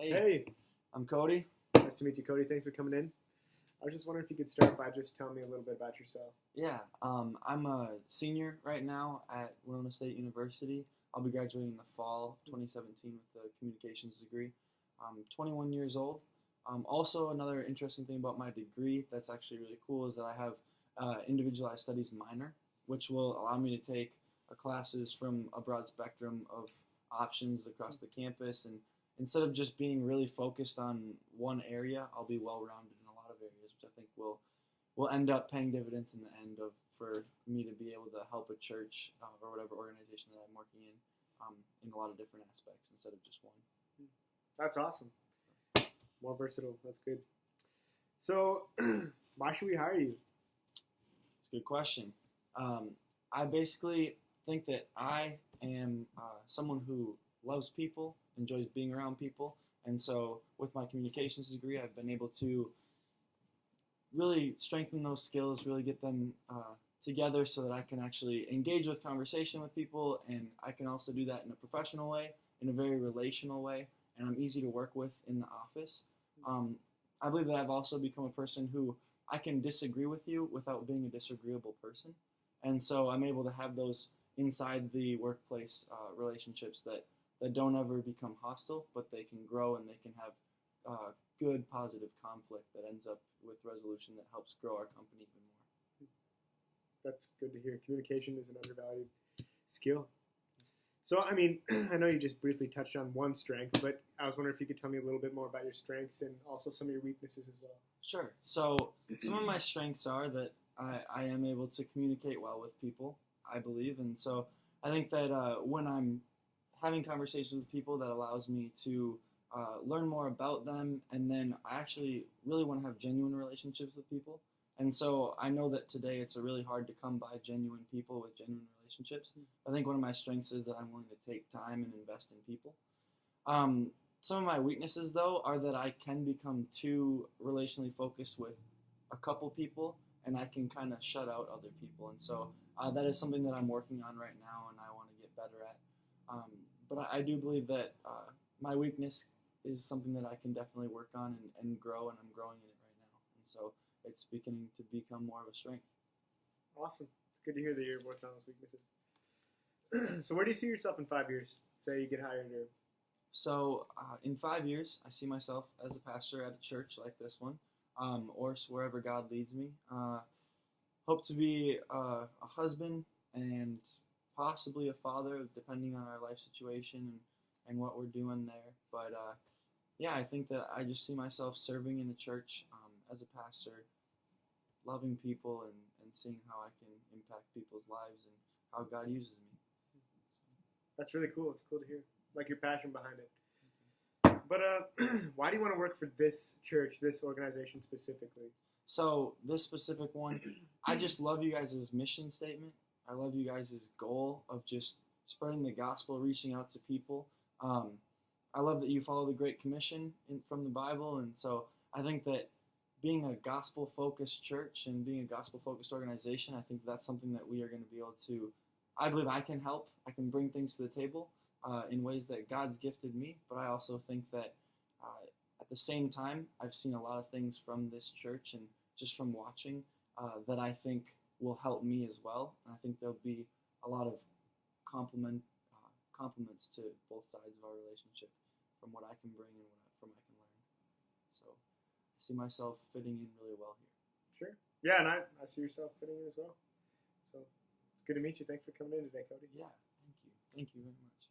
Hey, Hey, I'm Cody. nice to meet you, Cody. Thanks for coming in. I was just wondering if you could start by just telling me a little bit about yourself. Yeah, I'm a senior right now at Winona State University. I'll be graduating in the fall of 2017 with a communications degree. I'm 21 years old. Also, another interesting thing about my degree that's actually really cool is that I have individualized studies minor, which will allow me to take classes from a broad spectrum of options across the campus. And instead of just being really focused on one area, I'll be well-rounded in a lot of areas, which I think will end up paying dividends in the end of for me to be able to help a church or whatever organization that I'm working in a lot of different aspects instead of just one. That's awesome. More versatile. That's good. So, why should we hire you? It's a good question. I basically think that I am someone who loves people, enjoys being around people, and so with my communications degree, I've been able to really strengthen those skills, really get them together so that I can actually engage with conversation with people, and I can also do that in a professional way, in a very relational way, and I'm easy to work with in the office. I believe that I've also become a person who I can disagree with you without being a disagreeable person, and so I'm able to have those inside the workplace relationships that don't ever become hostile, but they can grow and they can have good positive conflict that ends up with resolution that helps grow our company even more. That's good to hear. Communication is an undervalued skill. So, I mean, I know you just briefly touched on one strength, but I was wondering if you could tell me a little bit more about your strengths and also some of your weaknesses as well. Sure. So some of my strengths are that I am able to communicate well with people, I believe, and so I think that when I'm having conversations with people, that allows me to learn more about them, and then I actually really want to have genuine relationships with people. And so I know that today it's really hard to come by genuine people with genuine relationships. I think one of my strengths is that I'm willing to take time and invest in people. Some of my weaknesses, though, are that I can become too relationally focused with a couple people, and I can kind of shut out other people. And so that is something that I'm working on right now, and I want to get better at. But I do believe that my weakness is something that I can definitely work on and grow, and I'm growing in it right now. And so it's beginning to become more of a strength. Awesome. It's good to hear that you're working on those weaknesses. So, where do you see yourself in 5 years? Say you get hired or... So in 5 years, I see myself as a pastor at a church like this one, or wherever God leads me. Hope to be a husband and possibly a father, depending on our life situation and what we're doing there. But yeah, I think that I just see myself serving in the church as a pastor, loving people and seeing how I can impact people's lives and how God uses me. That's really cool. It's cool to hear. Like your passion behind it. But why do you want to work for this church, this organization specifically? So this specific one, I just love you guys' mission statement. I love you guys' goal of just spreading the gospel, reaching out to people. I love that you follow the Great Commission from the Bible, and so I think that being a gospel-focused church and being a gospel-focused organization, I think that's something that we are going to be able to, I believe I can help. I can bring things to the table in ways that God's gifted me, but I also think that at the same time, I've seen a lot of things from this church and just from watching that I think will help me as well. And I think there'll be a lot of compliments to both sides of our relationship from what I can bring and from I can learn. So I see myself fitting in really well here. Sure. Yeah, and I see yourself fitting in as well. So it's good to meet you. Thanks for coming in today, Cody. Yeah, thank you. Thank you very much.